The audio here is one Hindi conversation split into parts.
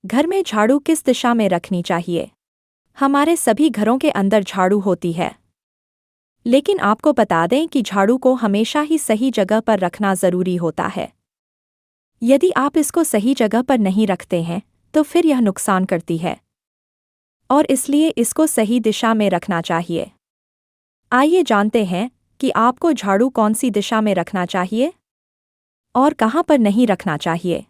घर में झाड़ू किस दिशा में रखनी चाहिए? हमारे सभी घरों के अंदर झाड़ू होती है, लेकिन आपको बता दें कि झाड़ू को हमेशा ही सही जगह पर रखना ज़रूरी होता है। यदि आप इसको सही जगह पर नहीं रखते हैं, तो फिर यह नुकसान करती है और इसलिए इसको सही दिशा में रखना चाहिए। आइए जानते हैं कि आपको झाड़ू कौन सी दिशा में रखना चाहिए और कहाँ पर नहीं रखना चाहिए।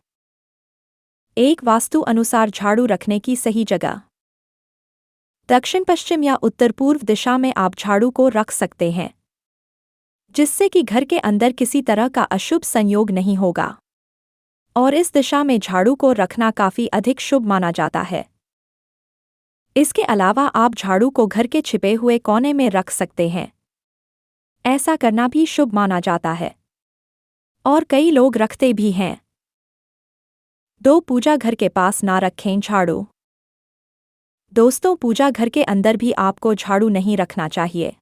एक वास्तु अनुसार झाड़ू रखने की सही जगह। दक्षिण पश्चिम या उत्तर पूर्व दिशा में आप झाड़ू को रख सकते हैं, जिससे कि घर के अंदर किसी तरह का अशुभ संयोग नहीं होगा और इस दिशा में झाड़ू को रखना काफी अधिक शुभ माना जाता है। इसके अलावा आप झाड़ू को घर के छिपे हुए कोने में रख सकते हैं। ऐसा करना भी शुभ माना जाता है और कई लोग रखते भी हैं। 2 पूजा घर के पास ना रखें झाड़ू। दोस्तों, पूजा घर के अंदर भी आपको झाड़ू नहीं रखना चाहिए।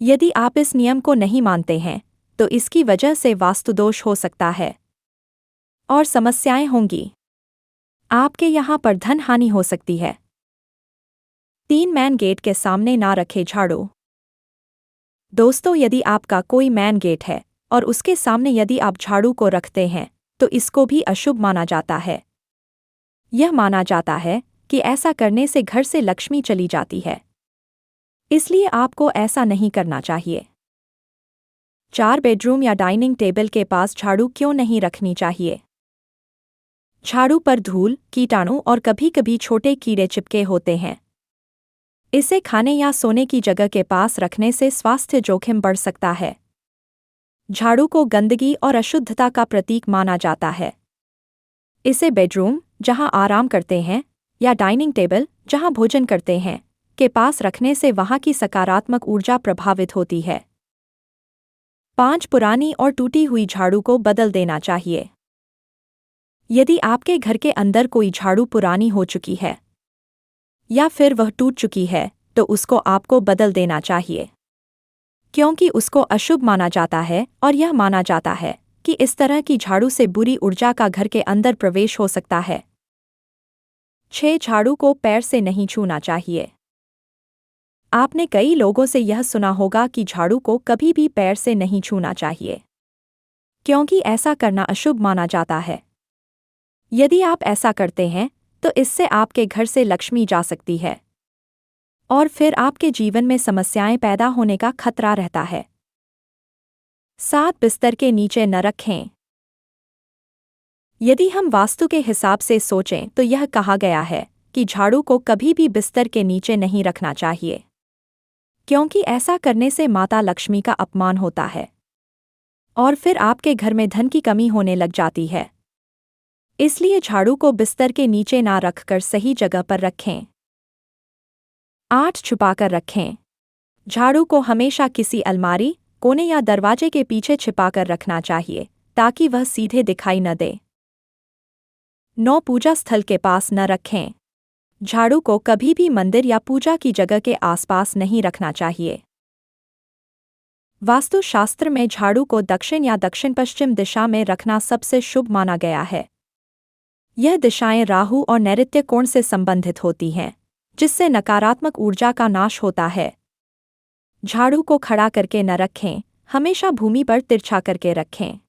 यदि आप इस नियम को नहीं मानते हैं, तो इसकी वजह से वास्तुदोष हो सकता है और समस्याएं होंगी। आपके यहाँ पर धन हानि हो सकती है। 3 मैन गेट के सामने ना रखें झाड़ू। दोस्तों, यदि आपका कोई मैन गेट है और उसके सामने यदि आप झाड़ू को रखते हैं, तो इसको भी अशुभ माना जाता है। यह माना जाता है कि ऐसा करने से घर से लक्ष्मी चली जाती है, इसलिए आपको ऐसा नहीं करना चाहिए। 4 बेडरूम या डाइनिंग टेबल के पास झाड़ू क्यों नहीं रखनी चाहिए? झाड़ू पर धूल, कीटाणु और कभी-कभी छोटे कीड़े चिपके होते हैं। इसे खाने या सोने की जगह के पास रखने से स्वास्थ्य जोखिम बढ़ सकता है। झाड़ू को गंदगी और अशुद्धता का प्रतीक माना जाता है। इसे बेडरूम, जहां आराम करते हैं, या डाइनिंग टेबल, जहां भोजन करते हैं, के पास रखने से वहां की सकारात्मक ऊर्जा प्रभावित होती है। 5 पुरानी और टूटी हुई झाड़ू को बदल देना चाहिए। यदि आपके घर के अंदर कोई झाड़ू पुरानी हो चुकी है या फिर वह टूट चुकी है, तो उसको आपको बदल देना चाहिए, क्योंकि उसको अशुभ माना जाता है और यह माना जाता है कि इस तरह की झाड़ू से बुरी ऊर्जा का घर के अंदर प्रवेश हो सकता है। 6 झाड़ू को पैर से नहीं छूना चाहिए। आपने कई लोगों से यह सुना होगा कि झाड़ू को कभी भी पैर से नहीं छूना चाहिए, क्योंकि ऐसा करना अशुभ माना जाता है। यदि आप ऐसा करते हैं, तो इससे आपके घर से लक्ष्मी जा सकती है और फिर आपके जीवन में समस्याएं पैदा होने का खतरा रहता है। 7 बिस्तर के नीचे न रखें। यदि हम वास्तु के हिसाब से सोचें, तो यह कहा गया है कि झाड़ू को कभी भी बिस्तर के नीचे नहीं रखना चाहिए, क्योंकि ऐसा करने से माता लक्ष्मी का अपमान होता है और फिर आपके घर में धन की कमी होने लग जाती है। इसलिए झाड़ू को बिस्तर के नीचे ना रखकर सही जगह पर रखें। 8 छुपाकर रखें। झाड़ू को हमेशा किसी अलमारी, कोने या दरवाजे के पीछे छिपाकर रखना चाहिए, ताकि वह सीधे दिखाई न दे। 9 पूजा स्थल के पास न रखें। झाड़ू को कभी भी मंदिर या पूजा की जगह के आसपास नहीं रखना चाहिए। वास्तुशास्त्र में झाड़ू को दक्षिण या दक्षिण पश्चिम दिशा में रखना सबसे शुभ माना गया है। यह दिशाएं राहु और नैऋत्य कोण से संबंधित होती हैं, जिससे नकारात्मक ऊर्जा का नाश होता है। झाड़ू को खड़ा करके न रखें, हमेशा भूमि पर तिरछा करके रखें।